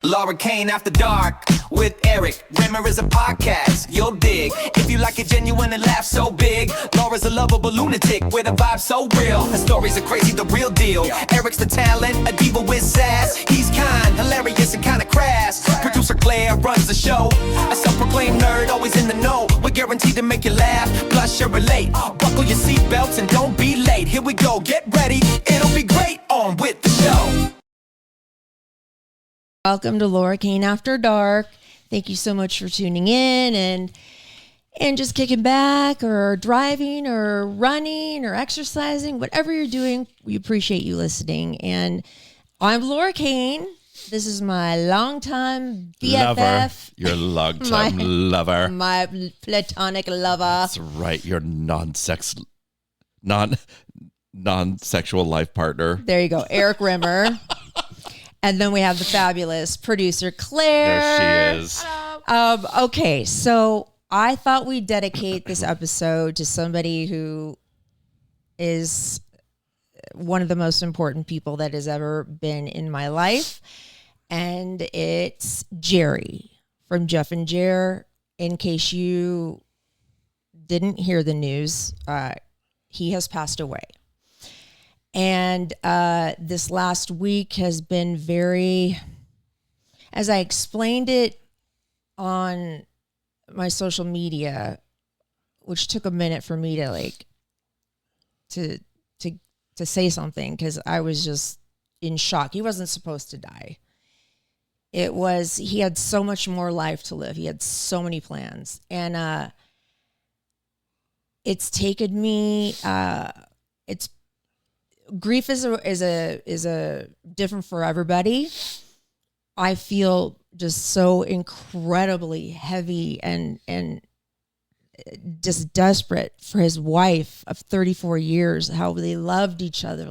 Laura Kane After Dark with Eric. Rimmer is a podcast you'll dig. If you like it genuine and laugh so big. Laura's a lovable lunatic with a vibe so real. Her stories are crazy, the real deal. Eric's the talent, a diva with sass. He's kind, hilarious, and kinda crass. Producer Claire runs the show. A self-proclaimed nerd, always in the know. We're guaranteed to make you laugh, plus you relate. Buckle your seatbelts and don't be late. Here we go, get ready, it'll be great. On with the show. Welcome to Laura Kane After Dark. Thank you so much for tuning in and just kicking back or driving or running or exercising, whatever you're doing, we appreciate you listening. And I'm Laura Kane. This is my longtime BFF. Lover. Your longtime lover. My platonic lover. That's right. Your non-sexual life partner. There you go. Eric Rimmer. And then we have the fabulous producer, Claire. There she is. Okay, so I thought we'd dedicate this episode to somebody who is one of the most important people that has ever been in my life. And it's Jerry from Jeff and Jer. In case you didn't hear the news, he has passed away. And this last week has been very, as I explained it on my social media, which took a minute for me to to say something because I was just in shock. He wasn't supposed to die. He had so much more life to live. He had so many plans, and it's taken me. Grief is a different for everybody. I feel just so incredibly heavy and just desperate for his wife of 34 years, how they loved each other.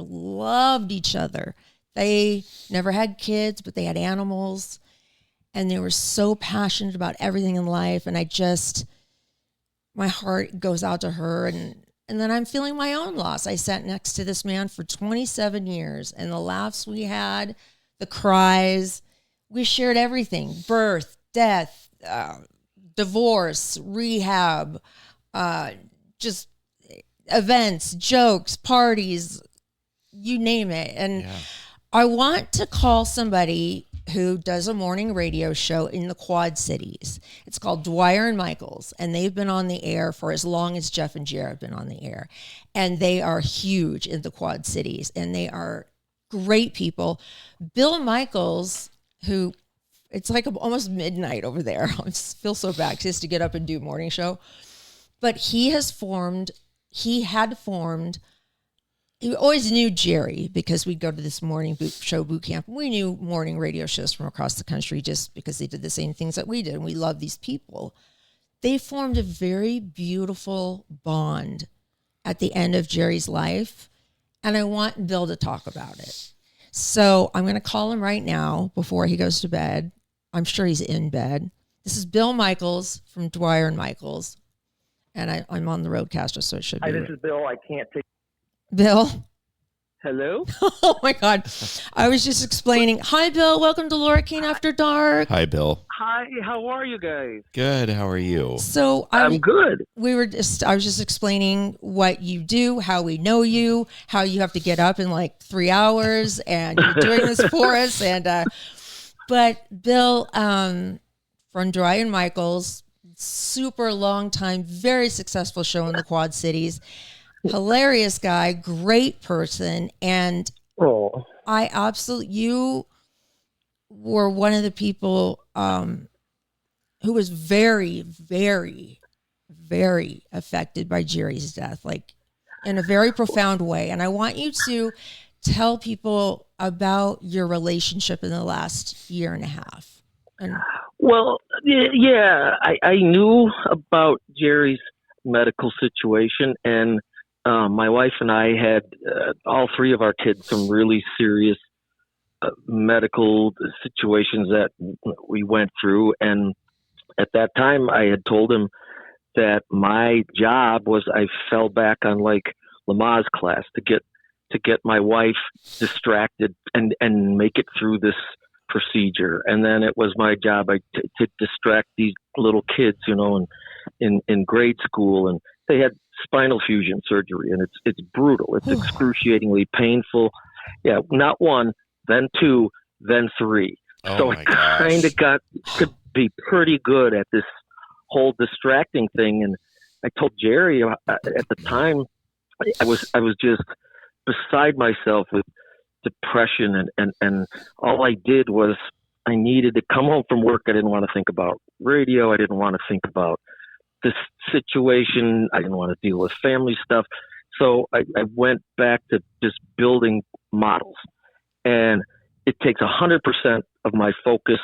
They never had kids, but they had animals, and they were so passionate about everything in life. And my heart goes out to her, and then I'm feeling my own loss. I sat next to this man for 27 years, and the laughs we had, the cries, we shared everything: birth, death, divorce, rehab, just events, jokes, parties, you name it. And I want to call somebody who does a morning radio show in the Quad Cities. It's called Dwyer and Michaels, and they've been on the air for as long as Jeff and Jer have been on the air. And they are huge in the Quad Cities, and they are great people. Bill Michaels, who, it's like almost midnight over there. I feel so bad because he has to get up and do a morning show. But he had formed, he always knew Jerry because we'd go to this morning boot camp. We knew morning radio shows from across the country just because they did the same things that we did. And we love these people. They formed a very beautiful bond at the end of Jerry's life. And I want Bill to talk about it. So I'm going to call him right now before he goes to bed. I'm sure he's in bed. This is Bill Michaels from Dwyer and Michaels. And I'm on the Roadcaster, so it should be. Hi, this is Bill. I can't take... Bill? Hello? Oh, my God. I was just explaining. Hi, Bill. Welcome to Laura Kane After Dark. Hi, Bill. Hi, how are you guys? Good. How are you? So I'm good. I was just explaining what you do, how we know you, how you have to get up in like 3 hours, and you're doing this for us. And but Bill from Dwyer and Michaels, super long time, very successful show in the Quad Cities. Hilarious guy, great person, and you were one of the people who was very, very, very affected by Jerry's death, like in a very profound way. And I want you to tell people about your relationship in the last year and a half. Well, yeah, I knew about Jerry's medical situation, and my wife and I had all three of our kids some really serious medical situations that we went through. And at that time, I had told him that my job was, I fell back on like Lamaze class to get my wife distracted and make it through this procedure, and then it was my job to distract these little kids, in grade school, and they had spinal fusion surgery, and it's brutal. It's excruciatingly painful. Yeah, not one, then two, then three. Oh So my I gosh. kind of got to be pretty good at this whole distracting thing. And I told Jerry at the time, I was just beside myself with depression, and all I did was I needed to come home from work. I didn't want to think about radio. I didn't want to think about this situation. I didn't want to deal with family stuff. So I went back to just building models, and it takes 100% of my focus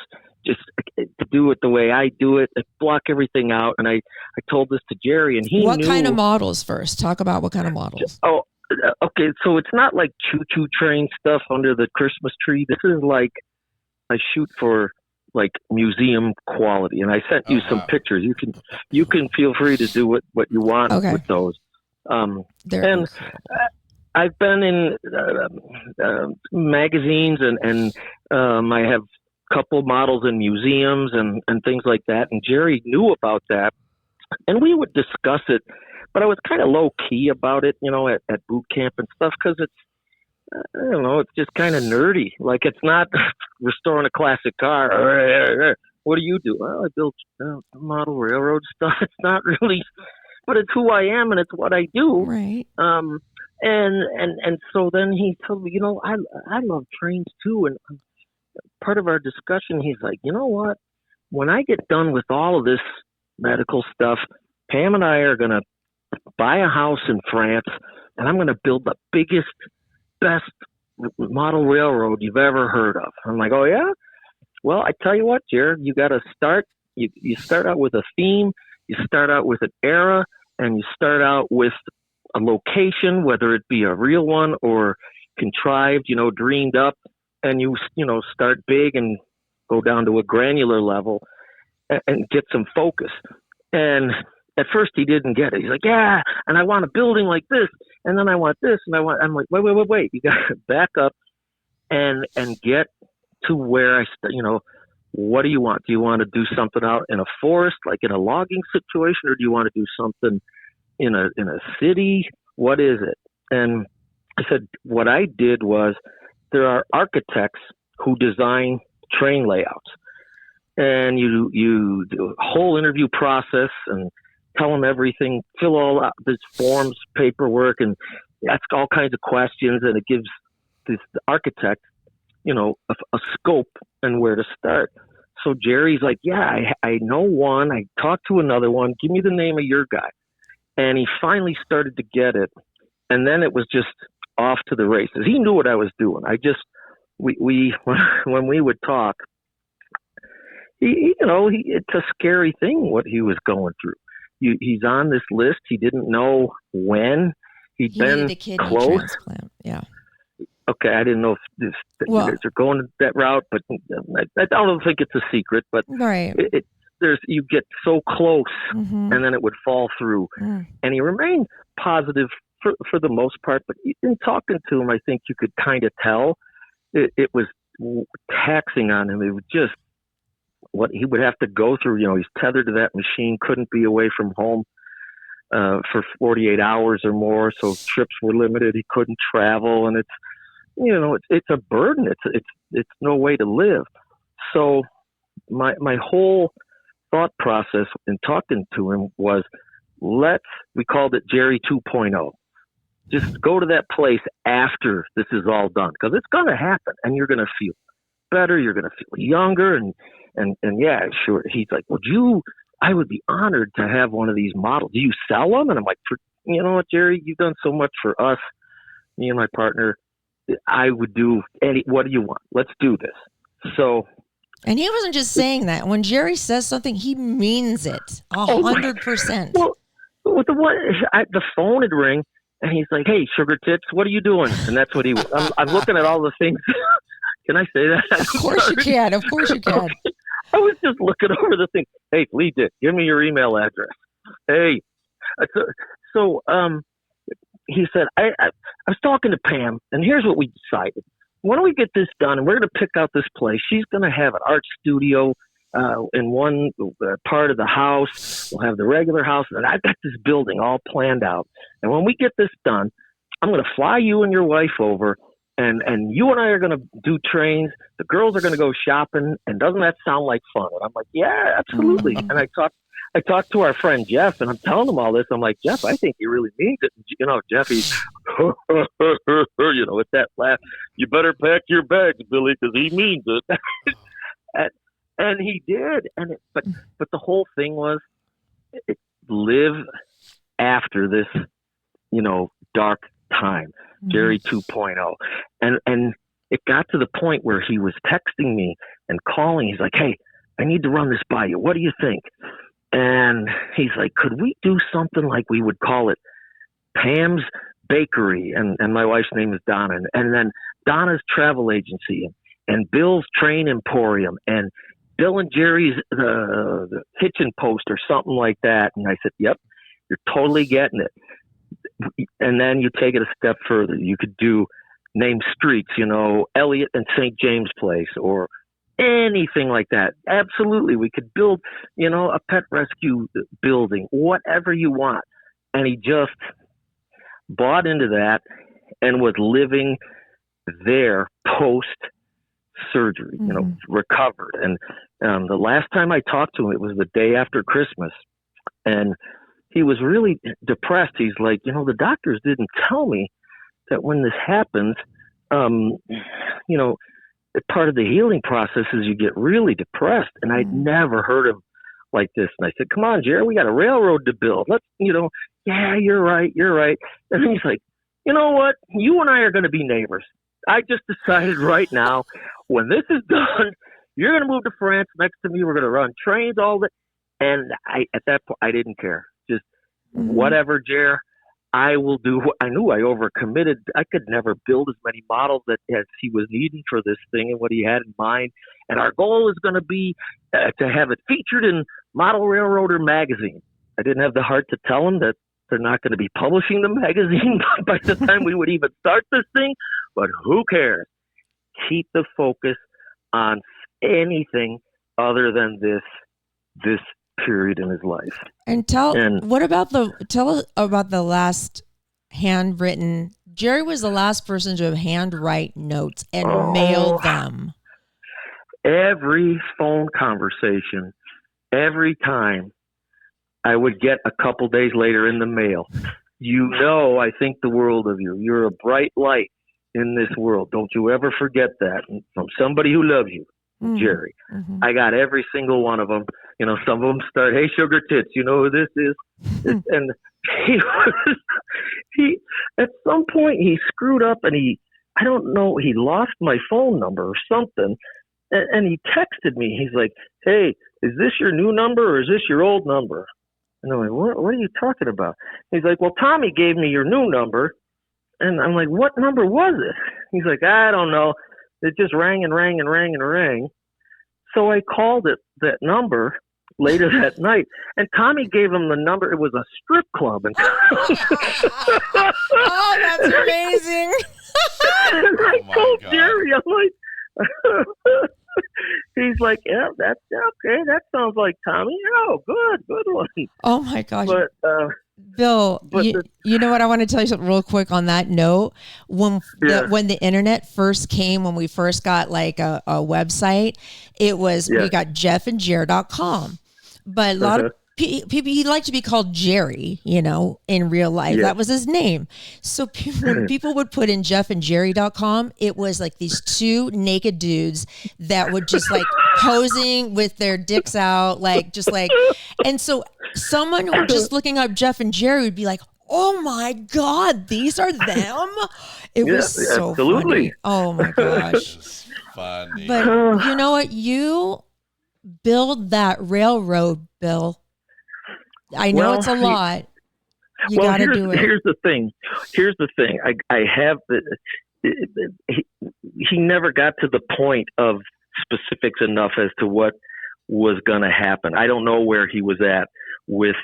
just to do it the way I do it. I block everything out. And I told this to Jerry, and he What knew. kind of models first? Talk about what kind of models. Oh, okay. So it's not like choo-choo train stuff under the Christmas tree. This is like I shoot for like museum quality, and I sent you some pictures. You can feel free to do what you want with those. And I've been in magazines, and I have a couple models in museums and things like that. And Jerry knew about that, and we would discuss it. But I was kind of low key about it, at boot camp and stuff, because it's, I don't know, it's just kind of nerdy. Like, it's not restoring a classic car. What do you do? Well, I build model railroad stuff. It's not really, but it's who I am, and it's what I do. Right. And so then he told me, I love trains too. And part of our discussion, he's like, you know what? When I get done with all of this medical stuff, Pam and I are going to buy a house in France, and I'm going to build the biggest, best model railroad you've ever heard of. I'm like, oh yeah? Well, I tell you what, Jared, you got to start, you start out with a theme, you start out with an era, and you start out with a location, whether it be a real one or contrived, dreamed up, and you start big and go down to a granular level and get some focus. And at first he didn't get it. He's like, yeah, and I want a building like this, and then I want this, and I'm like, wait. You got to back up and get to where what do you want? Do you want to do something out in a forest, like in a logging situation, or do you want to do something in a city? What is it? And I said, what I did was, there are architects who design train layouts, and you do a whole interview process and tell them everything, fill all out this forms, paperwork, and ask all kinds of questions, and it gives this architect, a scope and where to start. So Jerry's like, yeah, I know one. I talked to another one. Give me the name of your guy. And he finally started to get it. And then it was just off to the races. He knew what I was doing. We when we would talk, it's a scary thing what he was going through. He's on this list. He didn't know when. He been needed a kidney close. transplant. Yeah. Okay, I didn't know if you guys are going that route, but I don't think it's a secret. But right. You get so close, Mm-hmm. and then it would fall through. Mm. And he remained positive for the most part. But in talking to him, I think you could kind of tell it was taxing on him. It was just what he would have to go through. He's tethered to that machine, couldn't be away from home for 48 hours or more, so trips were limited. He couldn't travel, and it's a burden. It's no way to live. So my whole thought process in talking to him was, we called it Jerry 2.0. Just go to that place after this is all done, because it's going to happen, and you're going to feel better. You're going to feel younger, and yeah, sure. He's like, I would be honored to have one of these models. Do you sell them? And I'm like, you know what, Jerry, you've done so much for us, me and my partner. I would do what do you want? Let's do this. So. And he wasn't just saying that. When Jerry says something, he means it 100%. Well, the phone would ring, and he's like, "Hey, sugar tips, what are you doing?" And that's what he was. I'm looking at all the things. Can I say that? Of course you can. Of course you can. Okay. I was just looking over the thing. Hey, Lee Dick, give me your email address. Hey, so he said, I was talking to Pam, and here's what we decided. why don't we get this done? And we're going to pick out this place. She's going to have an art studio in one part of the house. We'll have the regular house. And I've got this building all planned out. And when we get this done, I'm going to fly you and your wife over. And you and I are going to do trains. The girls are going to go shopping. And doesn't that sound like fun? And I'm like, yeah, absolutely. And I talked to our friend Jeff, and I'm telling him all this. I'm like, Jeff, I think he really means it. And, Jeff, he's, with that laugh. You better pack your bags, Billy, because he means it. and he did. But the whole thing was live after this, dark time. Jerry 2.0. And it got to the point where he was texting me and calling. He's like, hey, I need to run this by you. What do you think? And he's like, could we do something like we would call it Pam's Bakery? And my wife's name is Donna. And then Donna's Travel Agency and Bill's Train Emporium and Bill and Jerry's the Kitchen Post or something like that. And I said, yep, you're totally getting it. And then you take it a step further. You could name streets, Elliott and St. James Place or anything like that. Absolutely. We could build, a pet rescue building, whatever you want. And he just bought into that and was living there post surgery, recovered. And the last time I talked to him, it was the day after Christmas. And he was really depressed. He's like, the doctors didn't tell me that when this happens, part of the healing process is you get really depressed. And I'd never heard him like this. And I said, come on, Jerry, we got a railroad to build. Let's, yeah, you're right. And then he's like, you know what? You and I are going to be neighbors. I just decided right now, when this is done, you're going to move to France next to me. We're going to run trains all day. And at that point, I didn't care. Just whatever, Jer, I will do. I knew I overcommitted. I could never build as many models as he was needing for this thing and what he had in mind. And our goal is going to be to have it featured in Model Railroader magazine. I didn't have the heart to tell him that they're not going to be publishing the magazine by the time we would even start this thing. But who cares? Keep the focus on anything other than this period in his life. And tell us about the last handwritten. Jerry was the last person to handwrite notes and mail them. Every phone conversation, every time I would get a couple days later in the mail. I think the world of you. You're a bright light in this world. Don't you ever forget that. And from somebody who loves you, Jerry. Mm-hmm. I got every single one of them. Some of them start, hey, sugar tits, you know who this is? And he at some point he screwed up and he lost my phone number or something. And he texted me. He's like, hey, is this your new number or is this your old number? And I'm like, what are you talking about? He's like, well, Tommy gave me your new number. And I'm like, what number was it? He's like, I don't know. It just rang and rang and rang and rang. So I called it that number later that night, and Tommy gave him the number. It was a strip club. And oh, that's amazing. And I told Jerry, I'm like, he's like, yeah, that's okay. That sounds like Tommy. Oh, good one. Oh my gosh. But, Bill, you know what? I want to tell you something real quick on that note. When the internet first came, when we first got like a website, it was we got jeffandjer.com. But a lot of people, he liked to be called Jerry, in real life. That was his name. So when people would put in jeffandjerry.com, it was like these two naked dudes that would just like posing with their dicks out, and so someone who just looking up Jeff and Jerry would be like, oh my God, these are them. It was so funny. Oh my gosh. Funny. But you know what? You build that railroad, Bill. I know it's a lot. You got to do it. Here's the thing. I have he never got to the point of specifics enough as to what was going to happen. I don't know where he was at with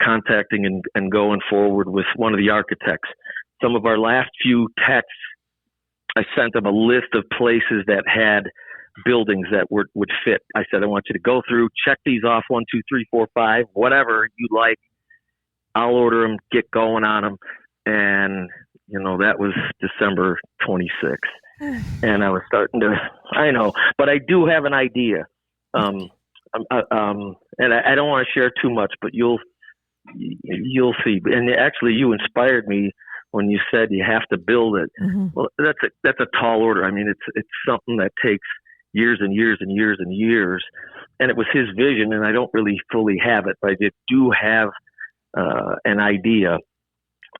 contacting and going forward with one of the architects. Some of our last few texts, I sent them a list of places that had buildings that would fit. I said, I want you to go through, check these off, 1, 2, 3, 4, 5, whatever you like. I'll order them, get going on them. And, that was December 26th. And I was starting to, I know, but I do have an idea. And I don't want to share too much, but you'll see. And actually, you inspired me when you said you have to build it. Mm-hmm. Well, that's a tall order. I mean, it's something that takes years and years and years and years. And it was his vision, and I don't really fully have it, but I do have an idea,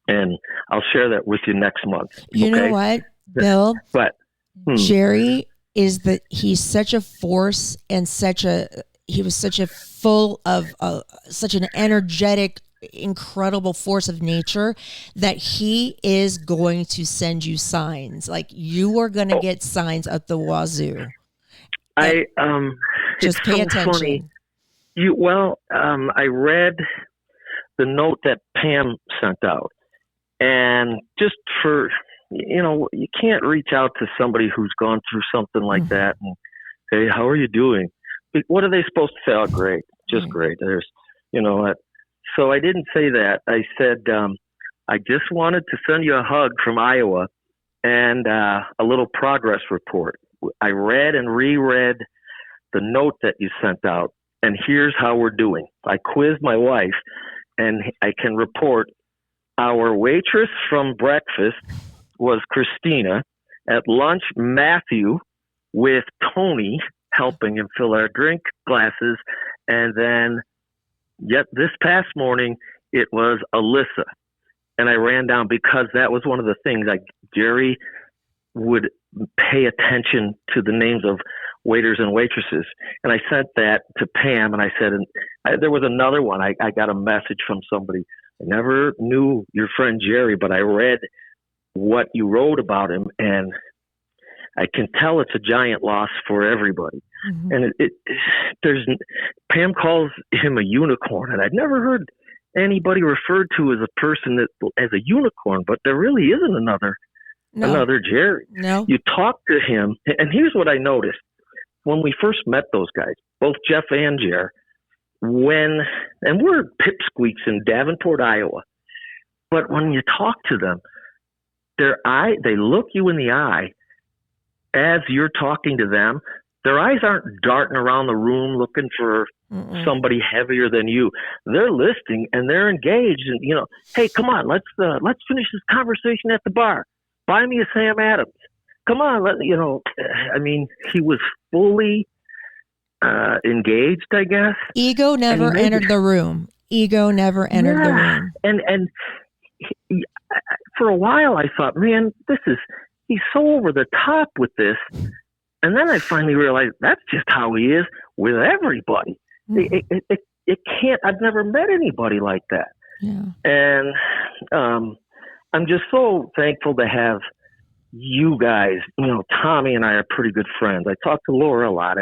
and I'll share that with you next month. You know what, Bill? But Jerry he's such a force and he was such a full of such an energetic, incredible force of nature that he is going to send you signs. Like, you are going to get signs up the wazoo. Just pay attention. Funny. I read the note that Pam sent out, and just for, you can't reach out to somebody who's gone through something like that and say, how are you doing? What are they supposed to say? Oh, great. Just great. There's, so I didn't say that. I said, I just wanted to send you a hug from Iowa and a little progress report. I read and reread the note that you sent out, and here's how we're doing. I quizzed my wife, and I can report our waitress from breakfast was Christina. At lunch, Matthew with Tony helping him fill our drink glasses. And then yet this past morning, it was Alyssa. And I ran down because that was one of the things. Like, Jerry would pay attention to the names of waiters and waitresses. And I sent that to Pam, and I said, there was another one. I got a message from somebody. I never knew your friend Jerry, but I read what you wrote about him, and I can tell it's a giant loss for everybody. Mm-hmm. And Pam calls him a unicorn, and I'd never heard anybody referred to as a person as a unicorn, but there really isn't another Jerry. No. You talk to him, and here's what I noticed when we first met those guys, both Jeff and Jer. And we're pipsqueaks in Davenport, Iowa, but when you talk to them, they look you in the eye as you're talking to them. Their eyes aren't darting around the room looking for somebody heavier than you. They're listening and they're engaged. And hey, come on, let's finish this conversation at the bar. Buy me a Sam Adams. Come on, I mean, he was fully engaged, I guess. Ego never entered the room. The room. And for a while, I thought, man, he's so over the top with this. And then I finally realized that's just how he is with everybody. Mm-hmm. It can't, I've never met anybody like that. Yeah. And I'm just so thankful to have you guys. Tommy and I are pretty good friends. I talked to Laura a lot.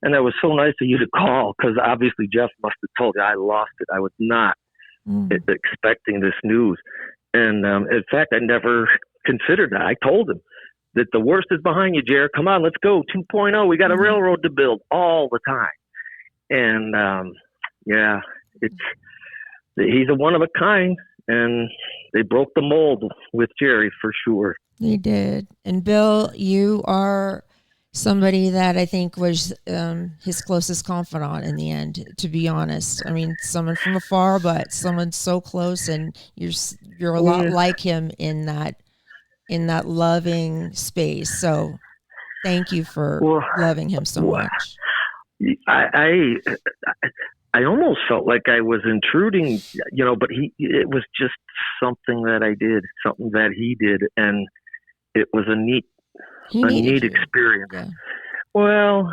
And that was so nice of you to call, because obviously Jeff must have told you I lost it. I was not expecting this news. And in fact, I never considered that. I told him that the worst is behind you, Jared. Come on, let's go. 2.0. We got a railroad to build all the time. And he's a one of a kind. And they broke the mold with Jerry for sure. They did. And Bill, you are somebody that I think was his closest confidant in the end, to be honest. I mean, someone from afar, but someone so close, and you're a lot like him in that loving space. So thank you for loving him so much. I almost felt like I was intruding, but it was just something that I did, something that he did, and it was a neat experience. Yeah. Well,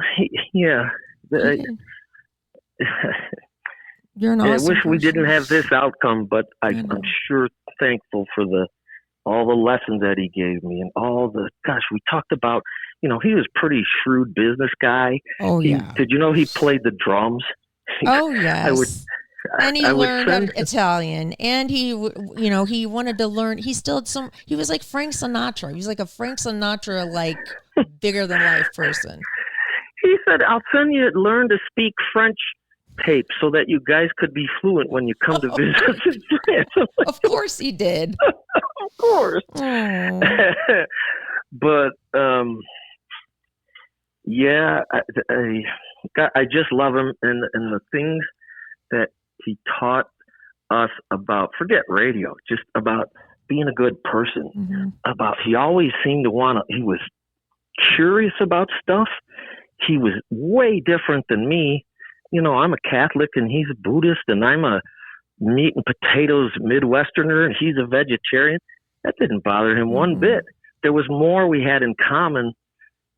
You're an awesome I wish we person. didn't have this outcome, but I'm sure thankful for all the lessons that he gave me, and we talked about, he was a pretty shrewd business guy. Oh, yeah. Did you know he played the drums? Oh, yes. And he I would learned send- Italian, and he wanted to learn. He still had he was like Frank Sinatra. He was like a Frank Sinatra, like bigger than life person. He said, "I'll send you learn to speak French tape so that you guys could be fluent when you come to visit us in France." I'm like, Of course he did. of course. Oh. But yeah, I just love him, and the things that he taught us about, forget radio, just about being a good person. Mm-hmm. He always seemed to he was curious about stuff. He was way different than me. You know, I'm a Catholic and he's a Buddhist, and I'm a meat and potatoes Midwesterner and he's a vegetarian. That didn't bother him one bit. There was more we had in common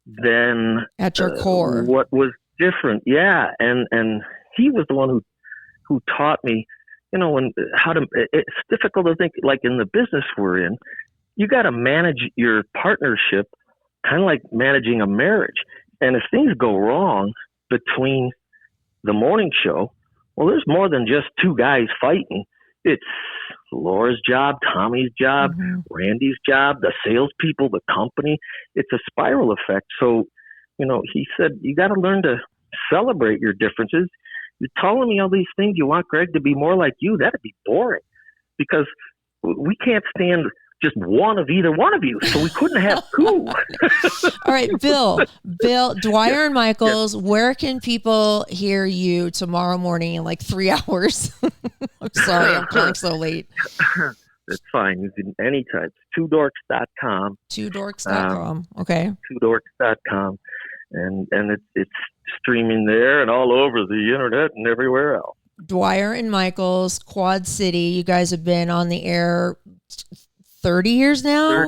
than At your core. What was different. Yeah. And he was the one who taught me, you know, it's difficult to think, like in the business we're in, you got to manage your partnership kind of like managing a marriage. And if things go wrong between the morning show, well, there's more than just two guys fighting. It's Laura's job, Tommy's job, Randy's job, the salespeople, the company. It's a spiral effect. So, you know, he said, you got to learn to celebrate your differences. You're telling me all these things. You want Greg to be more like you. That'd be boring, because we can't stand just one of either one of you. So we couldn't have two. All right, Bill, Dwyer and Michaels, where can people hear you tomorrow morning in like 3 hours? I'm sorry, I'm calling so late. It's fine. You can anytime. It's twodorks.com. Twodorks.com. Okay. Twodorks.com. And it's streaming there and all over the internet and everywhere else. Dwyer and Michaels, Quad City. You guys have been on the air 30 years now?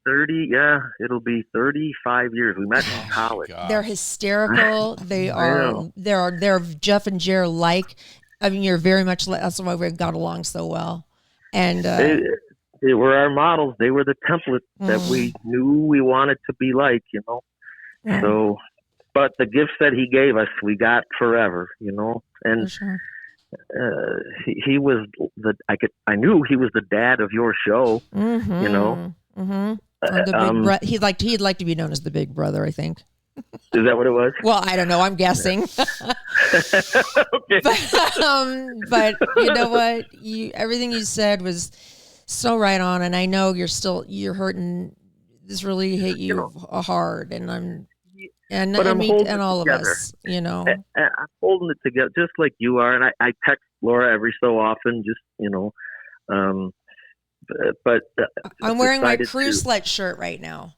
30, yeah. It'll be 35 years. We met in college. They're hysterical. They're Jeff and Jerry like. I mean, you're very much like, that's why we got along so well. And they were our models. They were the template that we knew we wanted to be like, you know. So, but the gifts that he gave us, we got forever, you know. And he was I knew he was the dad of your show, you know. He'd like to be known as the big brother, I think. Is that what it was? Well, I don't know. I'm guessing. Okay. But you know what? Everything you said was so right on, and I know you're hurting. This really hit you hard, and I'm all of us, you know. I'm holding it together just like you are, and I text Laura every so often, just, you know. But I'm wearing my Crew Slut shirt right now.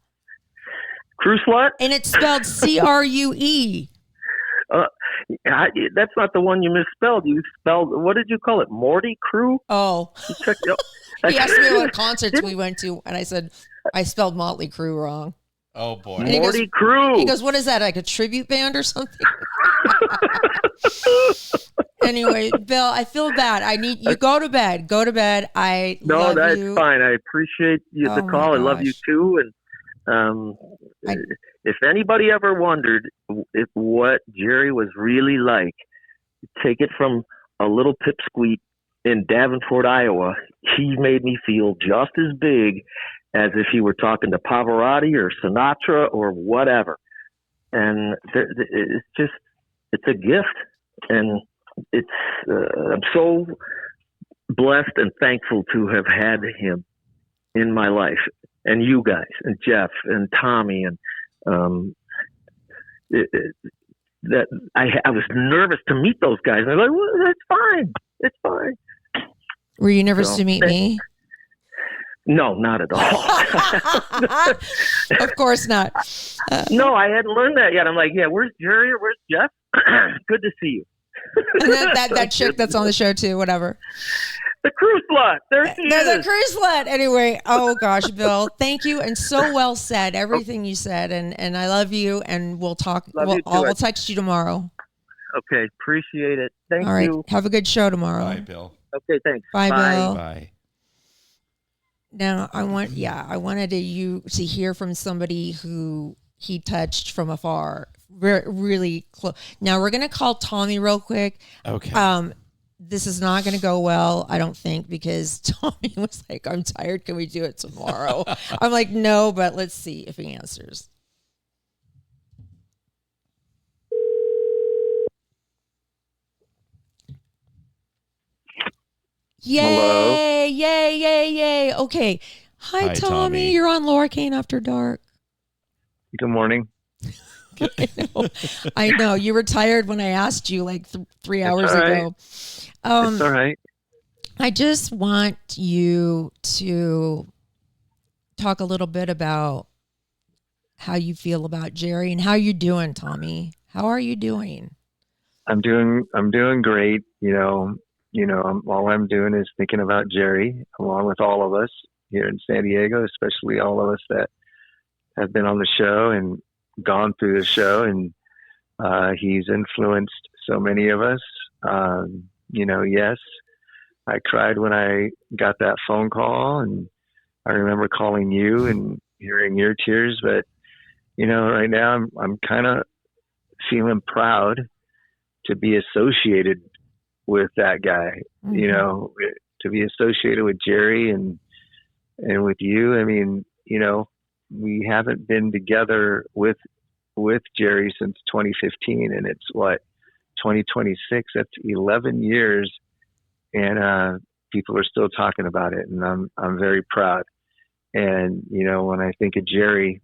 Crew Slut? And it's spelled CRUE. That's not the one you misspelled. You spelled, what did you call it? Morty Crew? Oh. He asked me what concerts we went to, and I said, I spelled Motley Crue wrong. Oh, boy. Morty Crew. He goes, what is that, like a tribute band or something? Anyway, Bill, I feel bad. I need you. Go to bed. Go to bed. No, that's fine. I appreciate the call. I love you too. And if anybody ever wondered what Jerry was really like, take it from a little pipsqueak in Davenport, Iowa. He made me feel just as big as if he were talking to Pavarotti or Sinatra or whatever. And it's a gift. And I'm so blessed and thankful to have had him in my life, and you guys, and Jeff, and Tommy, and that I was nervous to meet those guys, and they're like, well, it's fine. Were you nervous to meet me? No, not at all. Of course not. No, I hadn't learned that yet. I'm like, yeah, where's Jerry or where's Jeff? Good to see you. And that chick that's on the show too, whatever. The Crew Slut. There she is. The Crew Slut. Anyway, oh gosh, Bill, thank you, and so well said. Everything you said, and I love you, and we'll talk. I'll text you tomorrow. Okay, appreciate it. Thank you. All right, have a good show tomorrow. Bye, Bill. Okay, thanks. Bye, Bill. Bye. Now I wanted to hear from somebody who he touched from afar. Really close. Now we're gonna call Tommy real quick. Okay. this is not going to go well, I don't think, because Tommy was like, I'm tired. Can we do it tomorrow? I'm like, no, but let's see if he answers. Yay, Hello? yay, yay, yay. Okay. Hi, Hi, Tommy. Tommy. You're on Laura Kane After Dark. Good morning. I know. You were tired when I asked you like 3 hours all right. ago. It's all right. I just want you to talk a little bit about how you feel about Jerry and how you doing, Tommy. How are you doing? I'm doing great. All I'm doing is thinking about Jerry, along with all of us here in San Diego, especially all of us that have been on the show and gone through the show. And he's influenced so many of us. Yes, I cried when I got that phone call, and I remember calling you and hearing your tears. But right now I'm kind of feeling proud to be associated with that guy. Mm-hmm. To be associated with Jerry and with you. I mean, we haven't been together with Jerry since 2015, and it's 2026. That's 11 years, and people are still talking about it, and I'm very proud. And when I think of Jerry,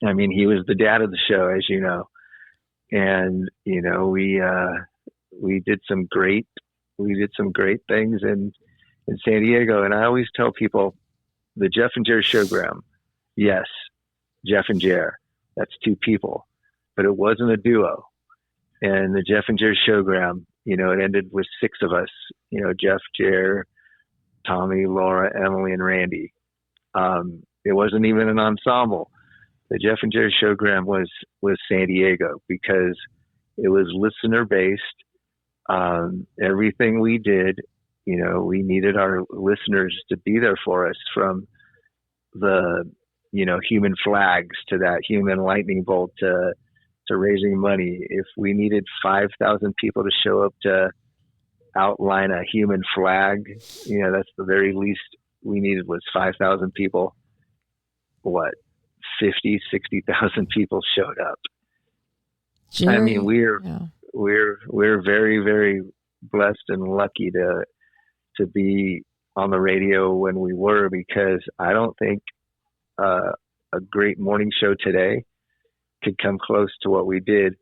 I mean, he was the dad of the show, as you know, and we did some great things in San Diego. And I always tell people, the Jeff and Jerry showgram, yes, Jeff and Jer, that's two people, but it wasn't a duo. And the Jeff and Jerry showgram, it ended with 6 of us, Jeff, Jer, Tommy, Laura, Emily, and Randy. It wasn't even an ensemble. The Jeff and Jerry showgram was San Diego, because it was listener based. Everything we did, we needed our listeners to be there for us, from the, human flags to that human lightning bolt to raising money. If we needed 5,000 people to show up to outline a human flag, that's the very least we needed, was 5,000 people. 60,000 people showed up. Jerry, I mean, we're very, very blessed and lucky to be on the radio when we were, because I don't think a great morning show today could come close to what we did.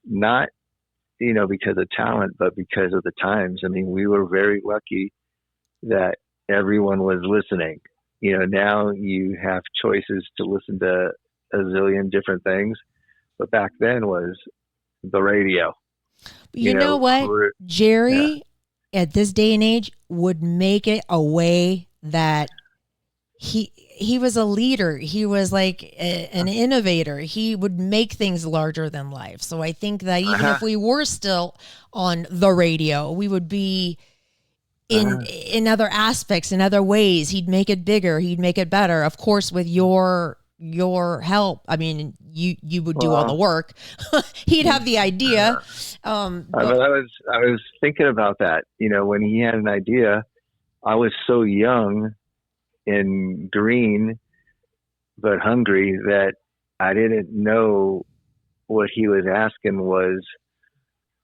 Not, because of talent, but because of the times. I mean, we were very lucky that everyone was listening. Now you have choices to listen to a zillion different things, but back then was the radio. You know what? Jerry, at this day and age, would make it a way that he was a leader. He was like an innovator. He would make things larger than life. So I think that even if we were still on the radio, we would be in other aspects, in other ways. He'd make it bigger. He'd make it better. Of course, with your help. I mean, you would do all the work. He'd have the idea. I was thinking about that. When he had an idea, I was so young and green, but hungry, that I didn't know what he was asking was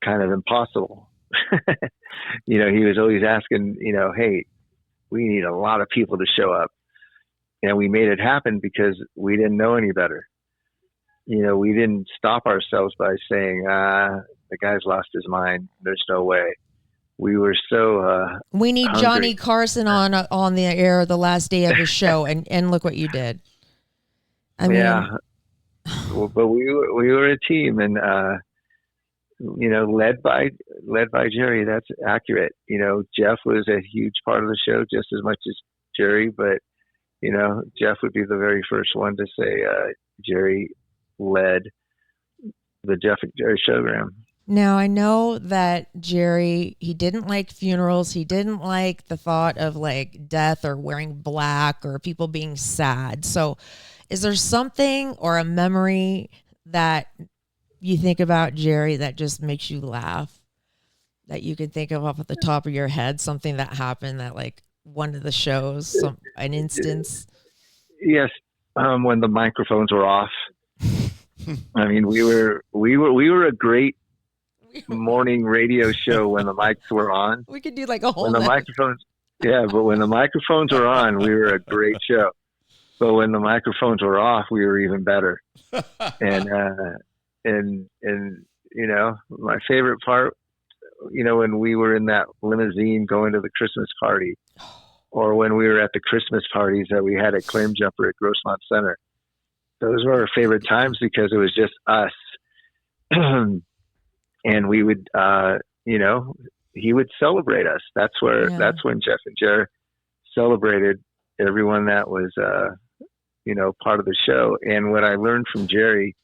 kind of impossible. He was always asking, hey, we need a lot of people to show up. And we made it happen because we didn't know any better. We didn't stop ourselves by saying, the guy's lost his mind. There's no way. We were so we need hungry. Johnny Carson on the air the last day of his show, and look what you did. I mean, well, but we were a team, and led by Jerry. That's accurate. Jeff was a huge part of the show, just as much as Jerry, but Jeff would be the very first one to say Jerry led the Jeff and Jerry showgram. Now, I know that Jerry, he didn't like funerals. He didn't like the thought of like death or wearing black or people being sad. So is there something or a memory that you think about Jerry that just makes you laugh? that you can think of off the top of your head? Something that happened that like one of the shows, an instance. Yes, when the microphones were off. I mean, we were a great morning radio show when the mics were on. We could do like a whole. When the microphones, but when the microphones were on, we were a great show. But when the microphones were off, we were even better. And you know, my favorite part, you know, when we were in that limousine going to the Christmas party, or when we were at the Christmas parties that we had at Claim Jumper at Grossmont Center. Those were our favorite times because it was just us. And we would, you know, he would celebrate us. That's when Jeff and Jerry celebrated everyone that was, you know, part of the show. And what I learned from Jerry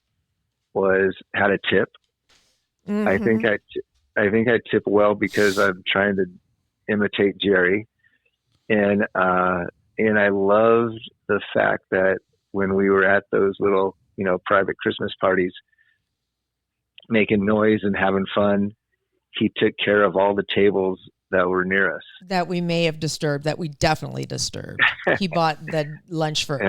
was how to tip. Mm-hmm. I think I tip well because I'm trying to imitate Jerry. And I loved the fact that when we were at those little, you know, private Christmas parties, making noise and having fun, he took care of all the tables that were near us. That we may have disturbed, that we definitely disturbed. He bought the lunch for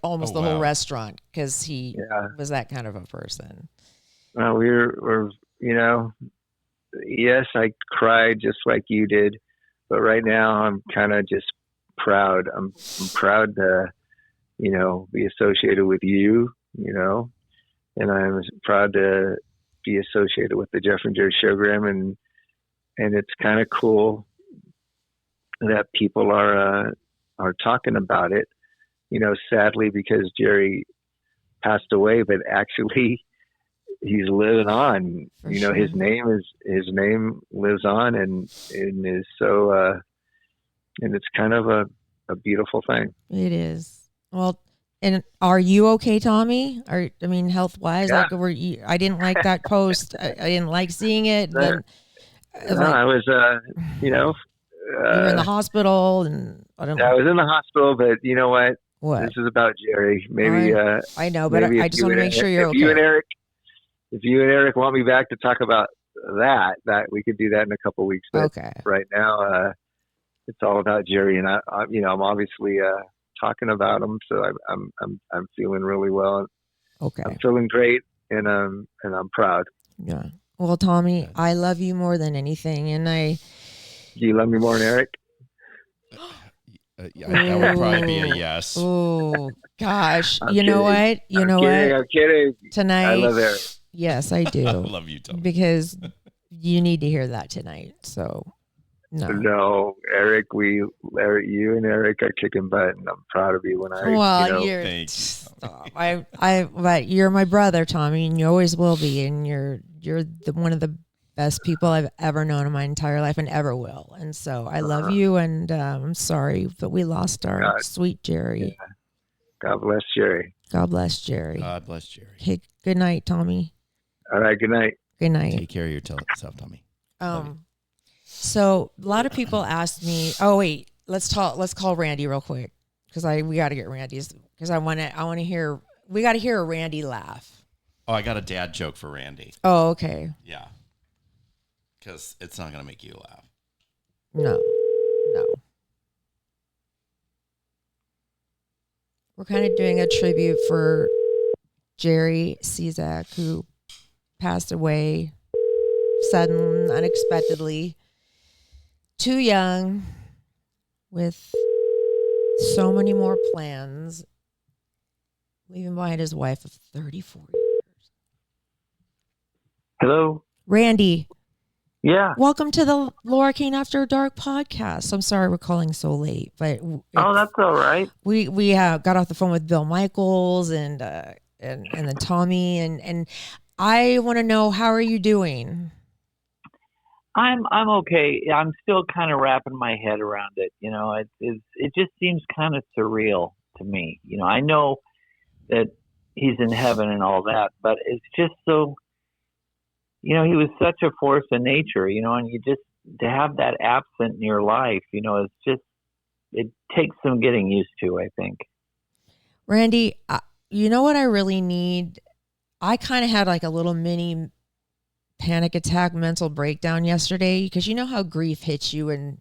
almost the whole restaurant because he was that kind of a person. Well, we're, you know, yes, I cried just like you did, but right now I'm kind of just proud. I'm proud to, you know, be associated with you, you know, and I'm proud to be associated with the Jeff and Jerry Showgram, and it's kind of cool that people are talking about it, you know, sadly because Jerry passed away, but actually he's living on. For you know, sure. his name lives on and is so and it's kind of a beautiful thing. It is. Well, and are you okay, Tommy? Health wise, Yeah. I didn't like that post. I didn't like seeing it. Then, I was, you know, you were in the hospital, and I was in the hospital, but you know what? What? This is about Jerry. Maybe I know, but I just want to make sure you're okay. If you and Eric want me back to talk about that we could do that in a couple of weeks. But okay. Right now, it's all about Jerry, and I'm obviously talking about him, so I'm feeling really well. Okay. I'm feeling great, and I'm proud. Yeah. Well, Tommy, I love you more than anything, and Do you love me more than Eric? Yeah, that would probably be a yes. Oh gosh, I'm you know kidding. what? I'm kidding. Tonight, I love Eric. Yes, I do. I love you, Tommy. Because you need to hear that tonight. So, No, Eric, you and Eric are kicking butt, and I'm proud of you. But you're my brother, Tommy, and you always will be, and you're one of the best people I've ever known in my entire life and ever will. And so I love you, and I'm sorry that we lost our sweet Jerry. Yeah. God bless Jerry. God bless Jerry. God bless Jerry. Okay, good night, Tommy. All right, good night. Good night. Take care of yourself, Tommy. So a lot of people asked me, oh wait, let's call Randy real quick. Because we gotta get Randy's, because I wanna hear, we gotta hear a Randy laugh. Oh, I got a dad joke for Randy. Oh, okay. Yeah. Because it's not going to make you laugh. No. We're kind of doing a tribute for Jerry Cesak, who passed away suddenly, unexpectedly, too young, with so many more plans, leaving behind his wife of 34 years. Hello? Randy. Yeah. Welcome to the Laura Kane After Dark podcast. I'm sorry we're calling so late, but that's all right. We got off the phone with Bill Michaels and then Tommy and I want to know, how are you doing? I'm okay. I'm still kind of wrapping my head around it. You know, it just seems kind of surreal to me. You know, I know that he's in heaven and all that, but it's just so. You know, he was such a force of nature, you know, and you just, to have that absent in your life, you know, it takes some getting used to, I think. Randy, you know what I really need? I kind of had like a little mini panic attack, mental breakdown yesterday, because you know how grief hits you in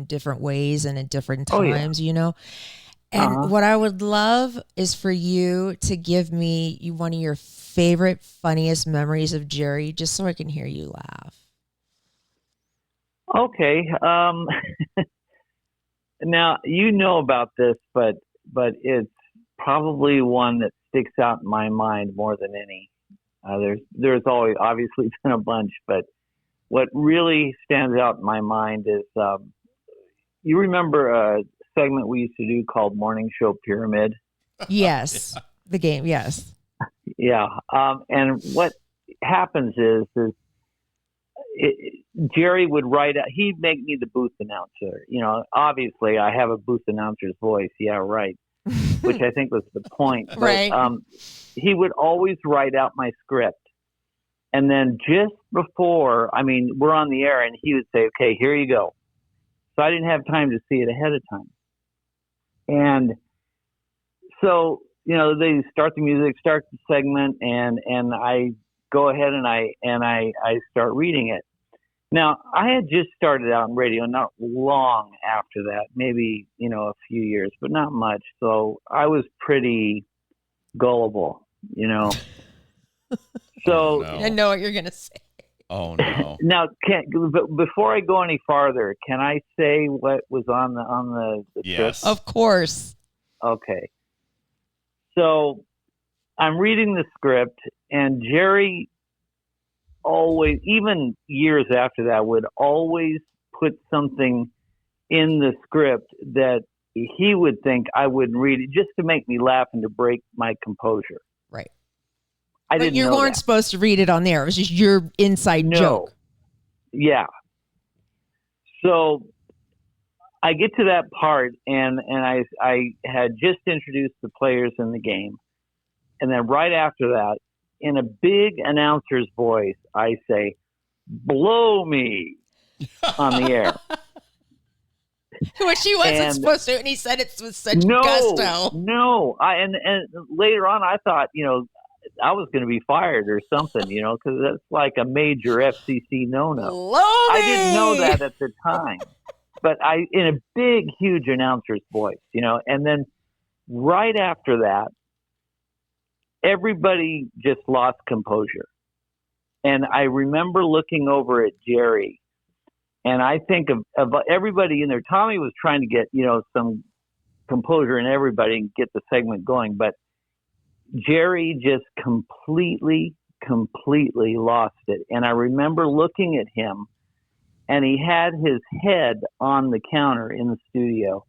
different ways and in different times, you know. And what I would love is for you to give me one of your favorite, funniest memories of Jerry, just so I can hear you laugh. Okay. Now you know about this, but it's probably one that sticks out in my mind more than any. There's always obviously been a bunch, but what really stands out in my mind is you remember a segment we used to do called Morning Show Pyramid? Yes, the game. Yes. Yeah. And what happens is Jerry would write out, he'd make me the booth announcer. You know, obviously I have a booth announcer's voice. Yeah, right. Which I think was the point. But, right. He would always write out my script. And then just before, we're on the air, and he would say, okay, here you go. So I didn't have time to see it ahead of time. And so, you know, they start the music, start the segment, and I go ahead and I start reading it. Now, I had just started out in radio not long after that, maybe, you know, a few years, but not much. So I was pretty gullible, you know. So I know what you're going to say. Oh no! Now, before I go any farther, can I say what was on the yes, script? Of course. Okay. So I'm reading the script, and Jerry always, even years after that, would always put something in the script that he would think I wouldn't read it, just to make me laugh and to break my composure. Right. I didn't know you weren't that. supposed to read it on there. It was just your inside joke. Yeah. So I get to that part, and I had just introduced the players in the game. And then right after that, in a big announcer's voice, I say, "Blow me," on the air. Which he wasn't supposed to, and he said it with such gusto. No. And later on, I thought, you know, I was going to be fired or something, you know, because that's like a major FCC no-no. I didn't know that at the time, but in a big, huge announcer's voice, you know, and then right after that, everybody just lost composure. And I remember looking over at Jerry, and I think of everybody in there. Tommy was trying to get, you know, some composure in everybody and get the segment going, but Jerry just completely lost it. And I remember looking at him, and he had his head on the counter in the studio,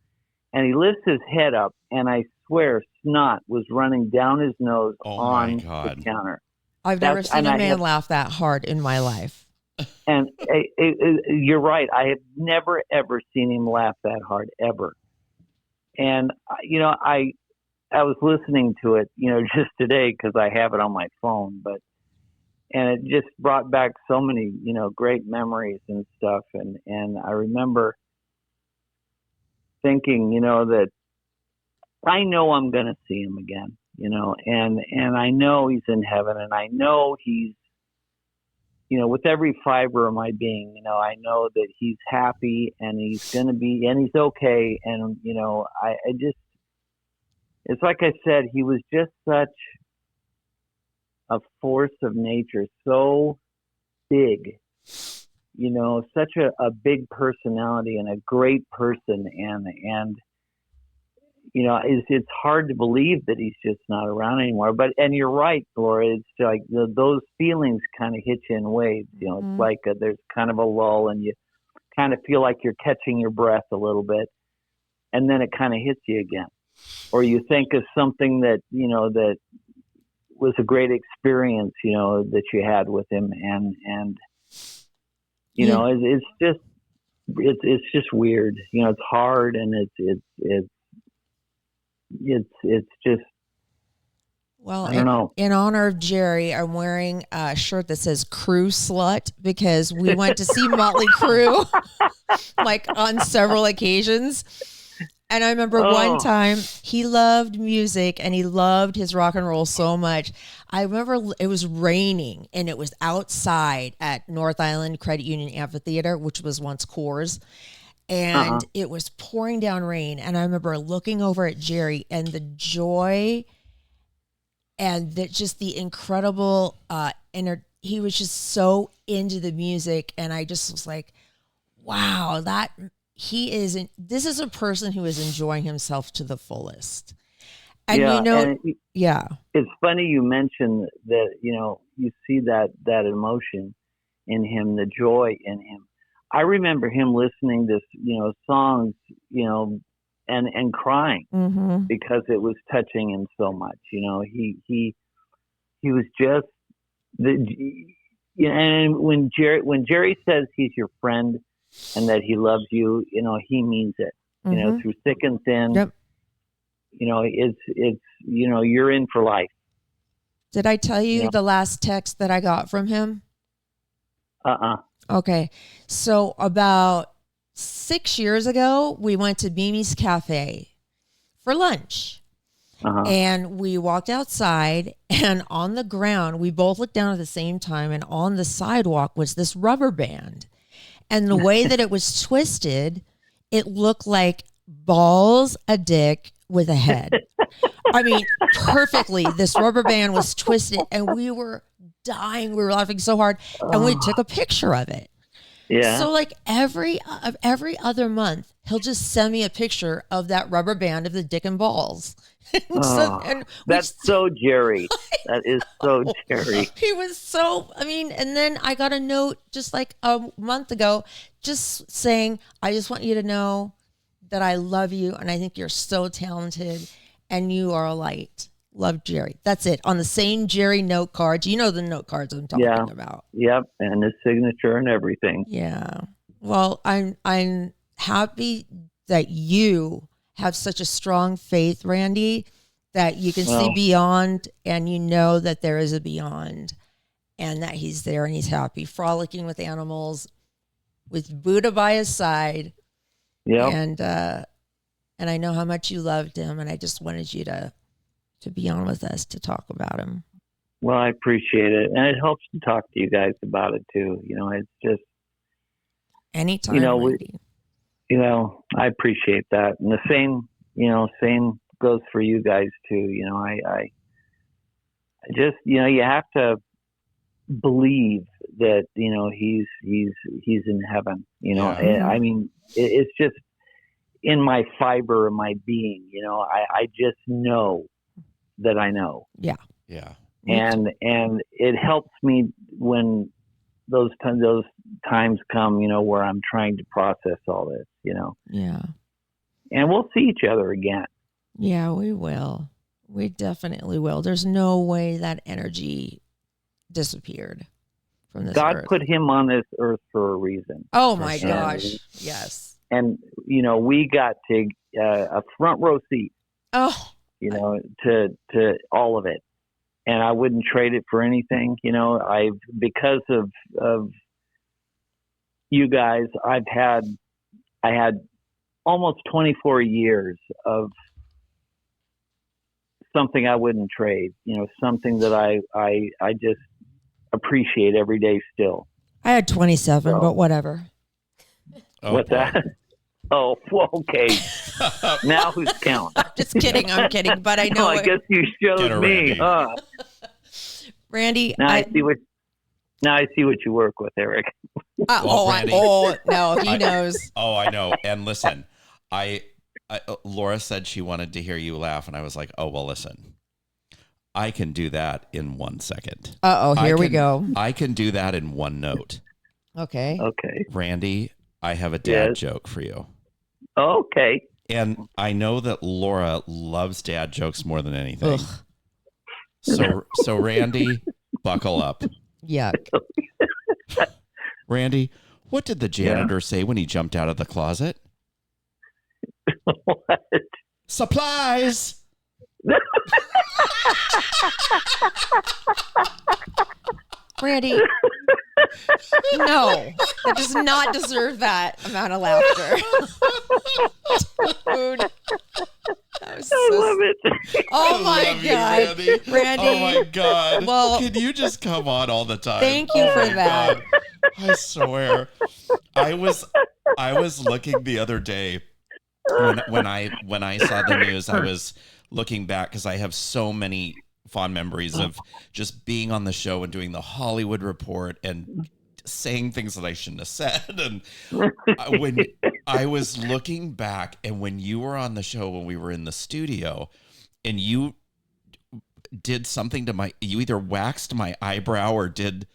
and he lifts his head up, and I swear snot was running down his nose on the counter. I've never seen a man laugh that hard in my life. And you're right. I have never, ever seen him laugh that hard, ever. And, you know, I was listening to it, you know, just today because I have it on my phone, and it just brought back so many, you know, great memories and stuff. And I remember thinking, you know, that I know I'm going to see him again, you know, and I know he's in heaven, and I know he's, you know, with every fiber of my being, you know, I know that he's happy, and he's going to be, and he's okay. And, you know, I just, it's like I said, he was just such a force of nature, so big, you know, such a big personality and a great person. And you know, it's hard to believe that he's just not around anymore. And you're right, Laura, it's like those feelings kind of hit you in waves. You know, it's like there's kind of a lull, and you kind of feel like you're catching your breath a little bit, and then it kind of hits you again. Or you think of something that, you know, that was a great experience, you know, that you had with him. And you know, it's just weird. You know, it's hard, and it's just, well, I don't know. In honor of Jerry, I'm wearing a shirt that says "Crew Slut" because we went to see Motley Crue like on several occasions. And I remember one time he loved music and he loved his rock and roll so much. I remember it was raining and it was outside at North Island Credit Union Amphitheater, which was once Coors. And it was pouring down rain. And I remember looking over at Jerry and the joy and just the incredible he was just so into the music. And I just was like, wow, this is a person who is enjoying himself to the fullest. And it's funny you mentioned that, you see that emotion in him, the joy in him. I remember him listening to, songs, and crying because it was touching him so much. He was just and when Jerry says he's your friend and that he loves you, he means it. Through thick and thin. Yep. It's you're in for life. Did I tell you the last text that I got from him? Okay. So about 6 years ago, we went to Mimi's Cafe for lunch. And we walked outside, and on the ground, we both looked down at the same time, and on the sidewalk was this rubber band. And the way that it was twisted, it looked like balls, a dick with a head. I mean, perfectly. This rubber band was twisted, and we were dying. We were laughing so hard, and we took a picture of it. Yeah. So like every other month, he'll just send me a picture of that rubber band of the dick and balls. That's so Jerry. That is so Jerry. He was so, and then I got a note just like a month ago, just saying, I just want you to know that I love you and I think you're so talented and you are a light. Love, Jerry. That's it. On the same Jerry note cards. You know the note cards I'm talking about. Yep. And his signature and everything. Yeah. Well, I'm happy that you have such a strong faith, Randy, that you can see beyond and you know that there is a beyond and that he's there and he's happy, frolicking with animals with Buddha by his side. Yeah. And I know how much you loved him and I just wanted you to be on with us to talk about him. Well, I appreciate it. And it helps to talk to you guys about it too. It's just anytime. Randy. I appreciate that. And the same goes for you guys too. I just, you have to believe that, he's in heaven, I mean, it's just in my fiber of my being, I just know that I know. Yeah. Yeah. And it helps me when those times come, where I'm trying to process all this, Yeah. And we'll see each other again. Yeah, we will. We definitely will. There's no way that energy disappeared from this God earth. put him on this earth for a reason. Oh my gosh. Yes. And, we got to a front row seat, to all of it. And I wouldn't trade it for anything. Because of you guys, I had almost 24 years of something I wouldn't trade, something that I just appreciate every day still. I had 27, but whatever. Oh, what's boy. that? Oh, well, okay. Now who's counting? Just kidding. I'm kidding. But I know. I guess you showed me, huh? Randy. Now I see what you work with, Eric. Randy. No, he knows. I know. And listen, Laura said she wanted to hear you laugh, and I was like, oh, well, listen. I can do that in 1 second. Here we go. I can do that in one note. Okay. Randy, I have a dad joke for you. Okay. And I know that Laura loves dad jokes more than anything. So Randy, buckle up. Yuck. Randy, what did the janitor say when he jumped out of the closet? What? Supplies! Randy, no, that does not deserve that amount of laughter. Dude. That was I so love it. Oh my Love you, God. Randy. Oh my God. Well, can you just come on all the time? thank you for my that. God. I swear. I was looking the other day when I saw the news. I was looking back because I have so many fond memories of just being on the show and doing the Hollywood Report and saying things that I shouldn't have said. And when I was looking back, and when you were on the show, when we were in the studio, and you did something to you either waxed my eyebrow or did.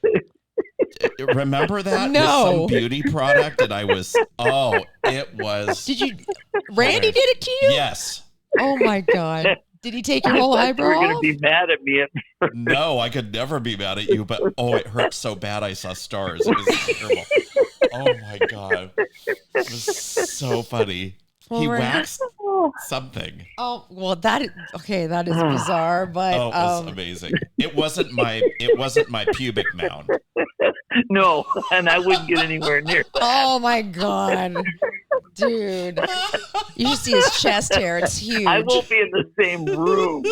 Remember that? No. With some beauty product, and I was. It was. Did you? Randy did it to you? Yes. Oh my God. Did he take your whole eyebrow You're going off? to be mad at me. No, I could never be mad at you, but it hurt so bad I saw stars. It was terrible. Oh my God. It was so funny. He waxed something. Oh, well, that is bizarre, but It was amazing. It wasn't my pubic mound. No, and I wouldn't get anywhere near that. oh my God. Dude. You should see his chest hair. It's huge. I won't be in the same room.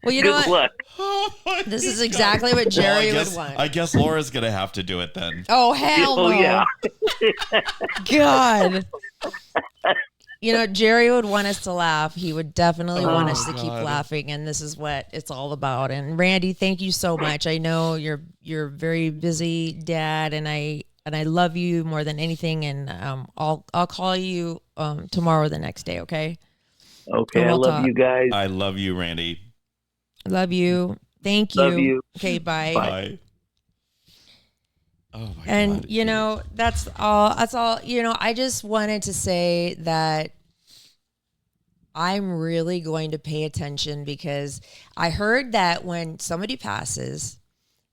Well, you know Good what? luck. Oh my This is God. exactly what Jerry Well, would want. I guess Laura's gonna have to do it then. Oh, hell no. Oh, yeah. God. You know, Jerry would want us to laugh. He would definitely want us to keep God. laughing, and this is what it's all about. And Randy, thank you so much. I know you're a very busy dad, and I love you more than anything. And I'll call you tomorrow or the next day. Okay. Okay, And I we'll love talk. you guys. I love you, Randy. Love you. Thank you. Love you. Okay. Bye. Bye. Oh my And God. you know, that's all, you know, I just wanted to say that I'm really going to pay attention, because I heard that when somebody passes,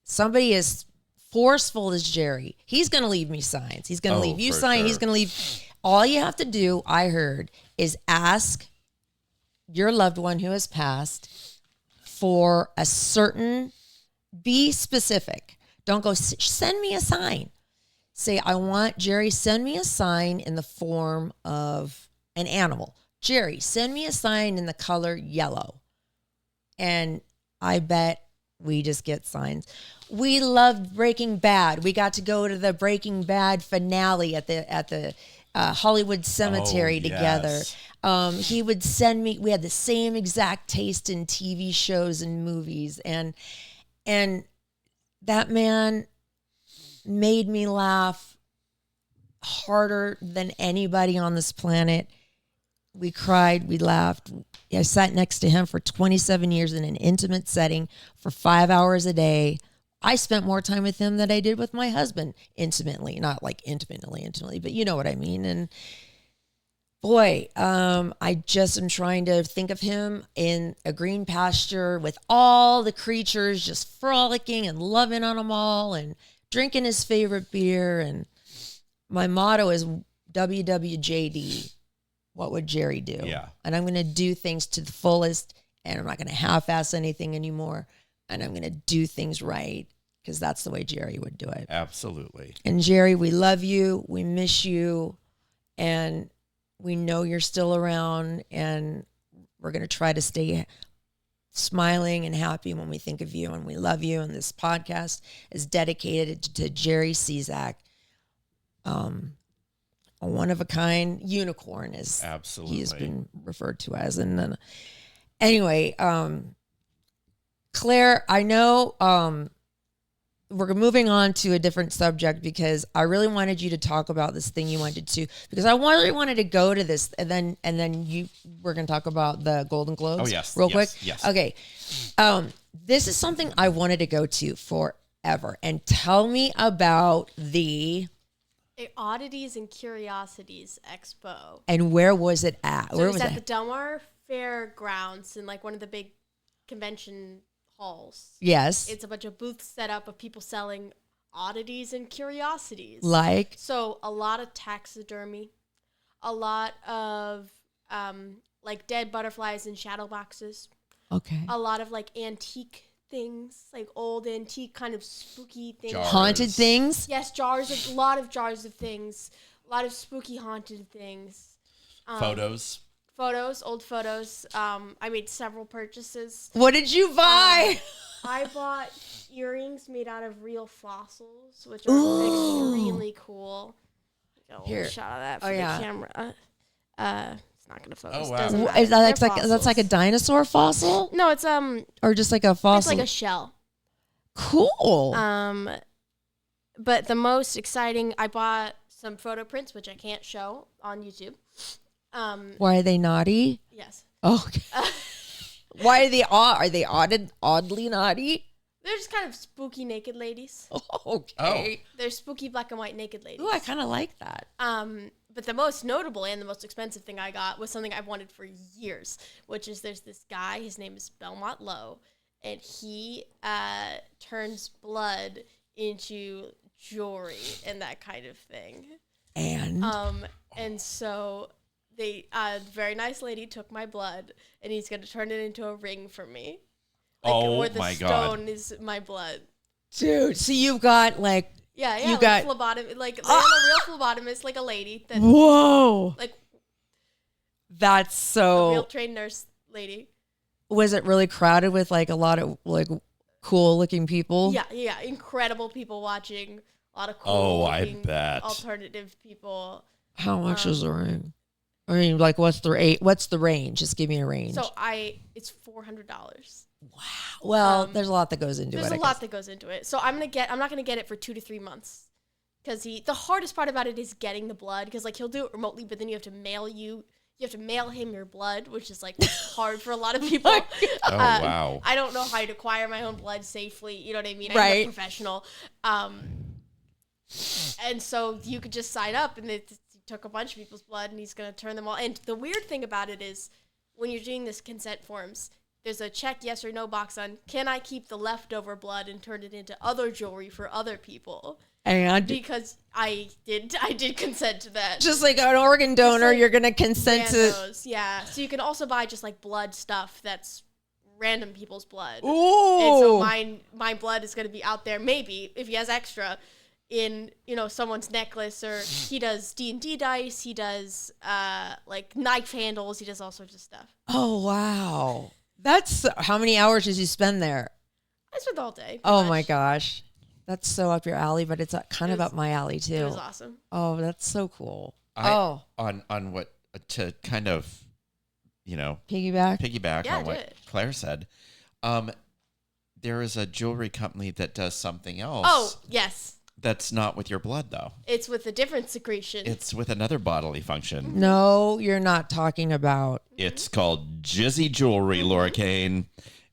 somebody as forceful as Jerry, he's going to leave me signs. He's going to leave you for signs. sure. He's going to leave. All you have to do, I heard, is ask your loved one who has passed for a certain, be specific. Don't go, send me a sign. Say, I want Jerry, send me a sign in the form of an animal. Jerry, send me a sign in the color yellow. And I bet we just get signs. We loved Breaking Bad. We got to go to the Breaking Bad finale at the Hollywood Cemetery together. yes. He would send me, we had the same exact taste in TV shows and movies. And that man made me laugh harder than anybody on this planet. We cried, we laughed. I sat next to him for 27 years in an intimate setting for 5 hours a day. I spent more time with him than I did with my husband intimately, not like intimately, but you know what I mean. And boy, I just am trying to think of him in a green pasture with all the creatures just frolicking and loving on them all and drinking his favorite beer. And my motto is WWJD. What would Jerry do? Yeah. And I'm going to do things to the fullest, and I'm not going to half-ass anything anymore. And I'm going to do things right, because that's the way Jerry would do it. Absolutely. And Jerry, we love you. We miss you. And we know you're still around, and we're going to try to stay smiling and happy when we think of you, and we love you. And this podcast is dedicated to Jerry Cesak, a one-of-a-kind unicorn, as Absolutely. he has been referred to as. And then, anyway, Claire, I know we're moving on to a different subject, because I really wanted you to talk about this thing you wanted to, because I really wanted to go to this, and then we're going to talk about the Golden Globes. Oh, yes. Real Yes, quick. yes. Okay. This is something I wanted to go to forever, and tell me about the Oddities and Curiosities Expo. And where was it at? So Where it was was at the it? Delmar Fairgrounds in like one of the big convention halls. Yes. It's a bunch of booths set up of people selling oddities and curiosities. Like? So a lot of taxidermy, a lot of like dead butterflies in shadow boxes, Okay. a lot of like antique things, like old antique kind of spooky things. Jars. Haunted things? Yes, a lot of jars of things, A lot of spooky haunted things. Photos. Old photos. I made several purchases. What did you buy? I bought earrings made out of real fossils, which are extremely cool. Got a little Here. shot of that for Oh, the yeah. camera. It's not gonna focus. Oh, wow. Doesn't matter. Is that like, They're that's like a fossils. dinosaur fossil? No, it's Or just like a it's fossil? like a shell. Cool. But the most exciting, I bought some photo prints, which I can't show on YouTube. Why are they naughty? Yes. Oh, okay. Why are they oddly naughty? They're just kind of spooky naked ladies. Okay. They're spooky black and white naked ladies. Oh, I kind of like that. But the most notable and the most expensive thing I got was something I've wanted for years, which is there's this guy, his name is Belmont Lowe, and he turns blood into jewelry and that kind of thing. And so they very nice lady took my blood and he's gonna turn it into a ring for me. Where the my stone God. is my blood. Dude, so you've got like, Yeah, You like got- phlebotomist, like I'm a real phlebotomist, like a lady that whoa, like that's a real so, trained nurse lady. was it really crowded with like a lot of like cool looking people? Yeah, incredible people watching. A lot of cool Oh, I looking bet. alternative people. How much is the ring? I mean, like, what's the range? Just give me a range. So it's $400. Well, there's a lot that goes into it. There's I a lot guess. that goes into it. So I'm not gonna get it for 2 to 3 months, because the hardest part about it is getting the blood, because like he'll do it remotely, but then you have to mail him your blood, which is like hard for a lot of people. Oh, wow. I don't know how to acquire my own blood safely. You know what I mean? I'm Right. a professional. And so you could just sign up, and he took a bunch of people's blood, and he's gonna turn them all. And the weird thing about it is, when you're doing this consent forms, there's a check yes or no box on, can I keep the leftover blood and turn it into other jewelry for other people? And Because I did consent to that. just like an organ donor, like you're gonna consent to. Randos, yeah. So you can also buy just like blood stuff that's random people's blood. Ooh. And so my blood is gonna be out there, maybe if he has extra, in someone's necklace, or he does D&D dice, he does like knife handles, he does all sorts of stuff. Oh wow, that's how many hours did you spend there? I spent the whole day. Oh pretty my much. gosh, that's so up your alley, but it's kind of was- up my alley too. It was awesome. Oh, that's so cool. On what to kind of, Piggyback. piggyback Yeah, on what do it. Claire said. There is a jewelry company that does something else. Oh, yes. That's not with your blood though. It's with a different secretion. It's with another bodily function. No, you're not talking about. It's called Jizzy Jewelry, Laura Kane,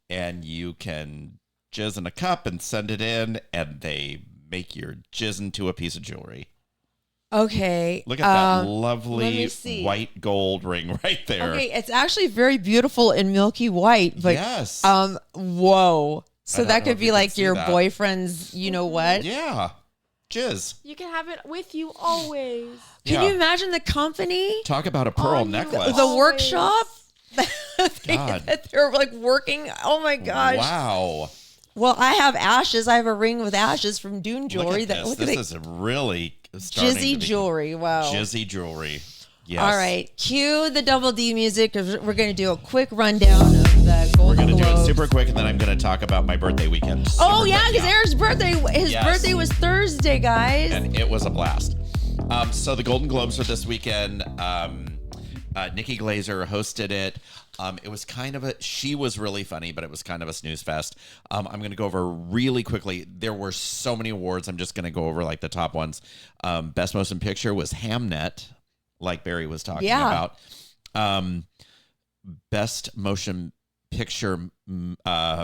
and you can jizz in a cup and send it in, and they make your jizz into a piece of jewelry. Okay. Look at that let lovely me see. white gold ring right there. Okay, it's actually very beautiful and milky white, but Yes. whoa. So don't that know could if be you can like see your that. boyfriend's, you know what? Yeah. Jizz. You can have it with you always. Can Yeah. you imagine the company? Talk about a pearl On you. necklace. The Always. workshop God. that they're like working. Oh my gosh. Wow. Well, I have ashes. I have a ring with ashes from Dune Jewelry. Look at this. This is really starting to Jizzy be- Jewelry. Wow. Jizzy Jewelry. Yes. All right. Cue the Double D music, 'cause we're going to do a quick rundown of the We're Golden going to do it Globes. super quick, and then I'm going to talk about my birthday weekend. Oh, Super yeah, quick, because Eric's birthday, his Yes. birthday was Thursday, guys. And it was a blast. So the Golden Globes are this weekend. Nikki Glaser hosted it. It was kind of she was really funny, but it was kind of a snooze fest. I'm going to go over really quickly. There were so many awards. I'm just going to go over like the top ones. Best Motion Picture was Hamnet, like Barry was talking Yeah. about. Best Motion Picture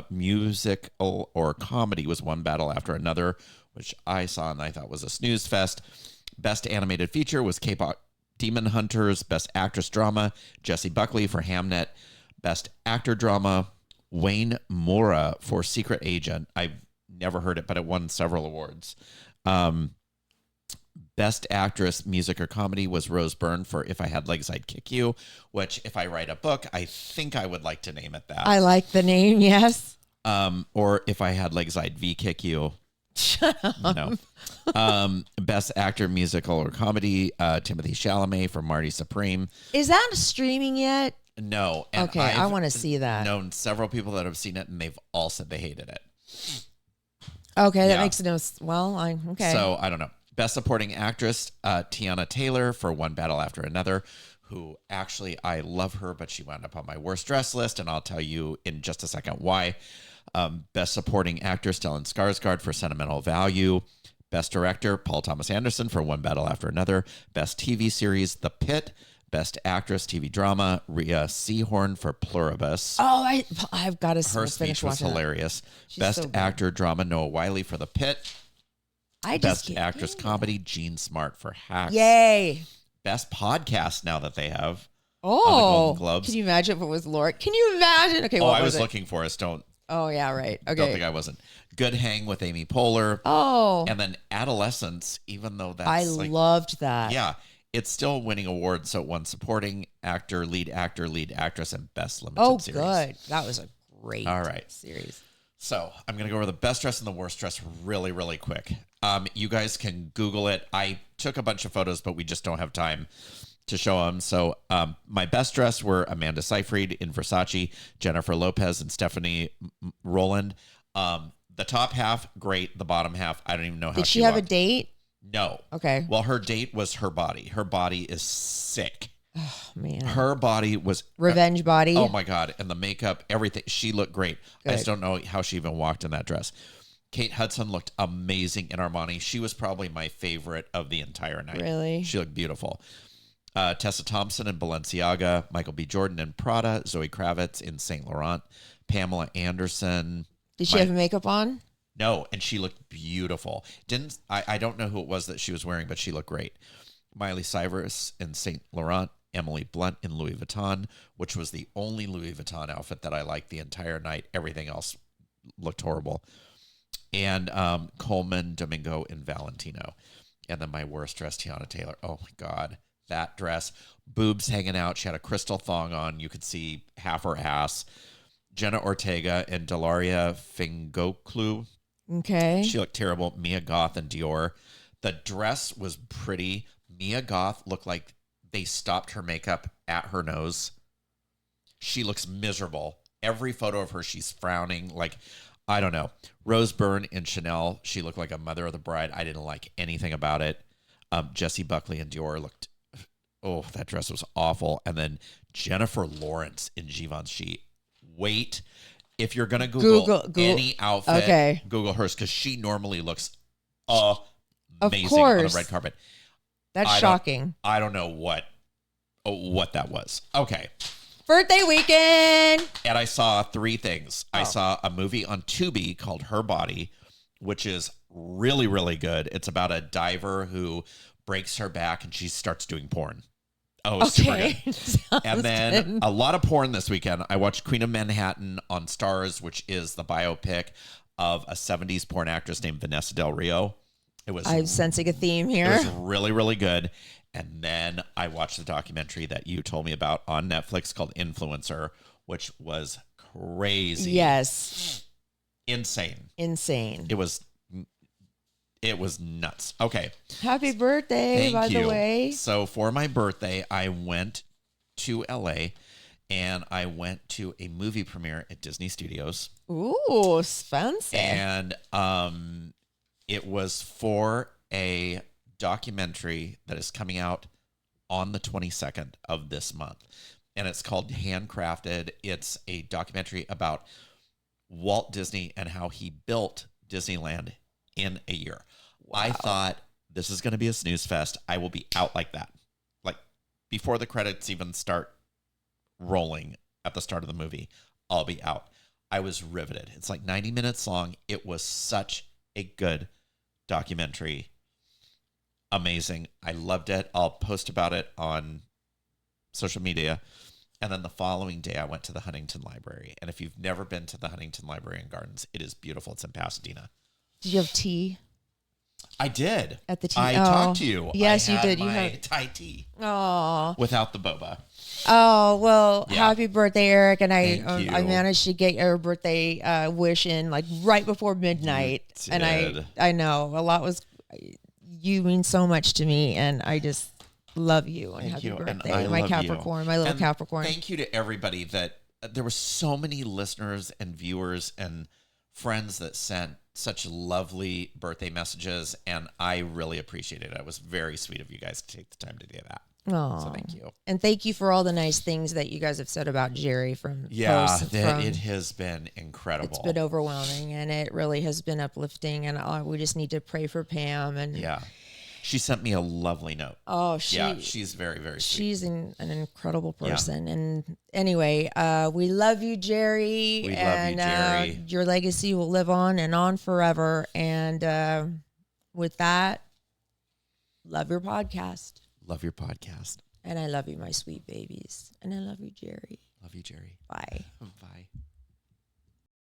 musical or comedy was one battle after another, which I saw and I thought was a snooze fest. Best animated feature was K-pop Demon Hunters. Best actress drama, Jessie Buckley for Hamnet. Best actor drama, Wayne Mora for Secret Agent. I've never heard it, but it won several awards. Best actress, music or comedy was Rose Byrne for If I Had Legs, I'd Kick You, which if I write a book, I think I would like to name it that. I like the name, yes. Or If I Had Legs, I'd V Kick You. Shut up. No. Best actor, musical or comedy, Timothy Chalamet for Marty Supreme. Is that streaming yet? No. And Okay, I want to see that. known several people that have seen it, and they've all said they hated it. Okay, that Yeah. makes no. Well, okay. So I don't know. Best supporting actress, Tiana Taylor for One Battle After Another, who actually I love her, but she wound up on my worst dress list, and I'll tell you in just a second why. Best supporting actor, Stellan Skarsgård for Sentimental Value. Best director, Paul Thomas Anderson for One Battle After Another. Best TV series, The Pit. Best actress, TV drama, Rhea Seehorn for Pluribus. Oh, I've got to Her finish speech was watching that. hilarious. She's Best so good. actor drama, Noah Wiley for The Pit. I just Best can't actress get comedy, Gene Smart for Hacks. Yay. Best podcast now that they have. Oh, Golden Globes. Can you imagine if it was Lord? Can you imagine? Okay, Oh, what I was it? looking for us. Don't Oh, yeah, right. think Okay. I wasn't. Good Hang with Amy Poehler. Oh, And then Adolescence, even though that's I like, loved that. yeah, it's still winning awards. So it won supporting actor, lead actress, and best limited Oh, series. good. That was a great All right. series. So I'm going to go over the best dress and the worst dress really, really quick. You guys can Google it. I took a bunch of photos, but we just don't have time to show them. So my best dress were Amanda Seyfried in Versace, Jennifer Lopez, and Stephanie Rowland. The top half, great. The bottom half, I don't even know how Did she have a looked. date? No. Okay. Well, her date was her body. Her body is sick. Oh, man. Her body was Revenge body. Oh my God. And the makeup, everything. She looked great. I Good. just don't know how she even walked in that dress. Kate Hudson looked amazing in Armani. She was probably my favorite of the entire night. Really? She looked beautiful. Tessa Thompson in Balenciaga, Michael B. Jordan in Prada, Zoe Kravitz in Saint Laurent, Pamela Anderson. Did she have makeup on? No, and she looked beautiful. I don't know who it was that she was wearing, but she looked great. Miley Cyrus in Saint Laurent, Emily Blunt in Louis Vuitton, which was the only Louis Vuitton outfit that I liked the entire night. Everything else looked horrible. And Coleman Domingo in Valentino. And then my worst dress, Tiana Taylor. Oh my God, that dress. Boobs hanging out. She had a crystal thong on. You could see half her ass. Jenna Ortega and Delaria Fingoclu. Okay. She looked terrible. Mia Goth and Dior. The dress was pretty. Mia Goth looked like they stopped her makeup at her nose. She looks miserable. Every photo of her, she's frowning. Like, I don't know. Rose Byrne in Chanel. She looked like a mother of the bride. I didn't like anything about it. Jessie Buckley and Dior looked, oh, that dress was awful. And then Jennifer Lawrence in Givenchy. Wait, if you're going to Google any outfit, okay. Google hers, because she normally looks amazing on the course. red carpet. That's shocking. I don't know what that was. Okay. Birthday weekend. And I saw three things. I saw a movie on Tubi called Her Body, which is really, really good. It's about a diver who breaks her back and she starts doing porn. Oh, super good. And then a lot of porn this weekend. I watched Queen of Manhattan on Stars, which is the biopic of a 70s porn actress named Vanessa Del Rio. I'm sensing a theme here. It was really, really good. And then I watched the documentary that you told me about on Netflix called Influencer, which was crazy. Yes. Insane. It was nuts. Okay. Happy birthday, by the way. So for my birthday, I went to LA and I went to a movie premiere at Disney Studios. Ooh, fancy. And it was for a documentary that is coming out on the 22nd of this month. And it's called Handcrafted. It's a documentary about Walt Disney and how he built Disneyland in a year. Wow. I thought this is going to be a snooze fest. I will be out like that. Like before the credits even start rolling at the start of the movie, I'll be out. I was riveted. It's like 90 minutes long. It was such a good documentary. Amazing. I loved it. I'll post about it on social media. And then the following day, I went to the Huntington Library. And if you've never been to the Huntington Library and Gardens, it is beautiful. It's in Pasadena. Did you have tea? I did. At the tea. I talked to you. Yes, I you had did. You my had. Thai tea Oh. without the boba. Oh, well, Yeah. happy birthday, Eric. And Thank I you. managed to get your birthday wish in like right before midnight. You And did. I know a lot was, you mean so much to me. And I just love you and Thank happy you. And birthday. I My love Capricorn, you. my little And Capricorn. Thank you to everybody that there were so many listeners and viewers and friends that sent such lovely birthday messages, and I really appreciate it. It was very sweet of you guys to take the time to do that. Oh, So thank you. And thank you for all the nice things that you guys have said about Jerry from posts It has been incredible. It's been overwhelming, and it really has been uplifting. And we just need to pray for Pam. And she sent me a lovely note. Oh, she's very, very sweet. She's an incredible person. And anyway, we love you, Jerry. We love you, Jerry. Your legacy will live on and on forever. And with that, love your podcast. Love your podcast. And I love you, my sweet babies. And I love you, Jerry. Love you, Jerry. Bye. Bye.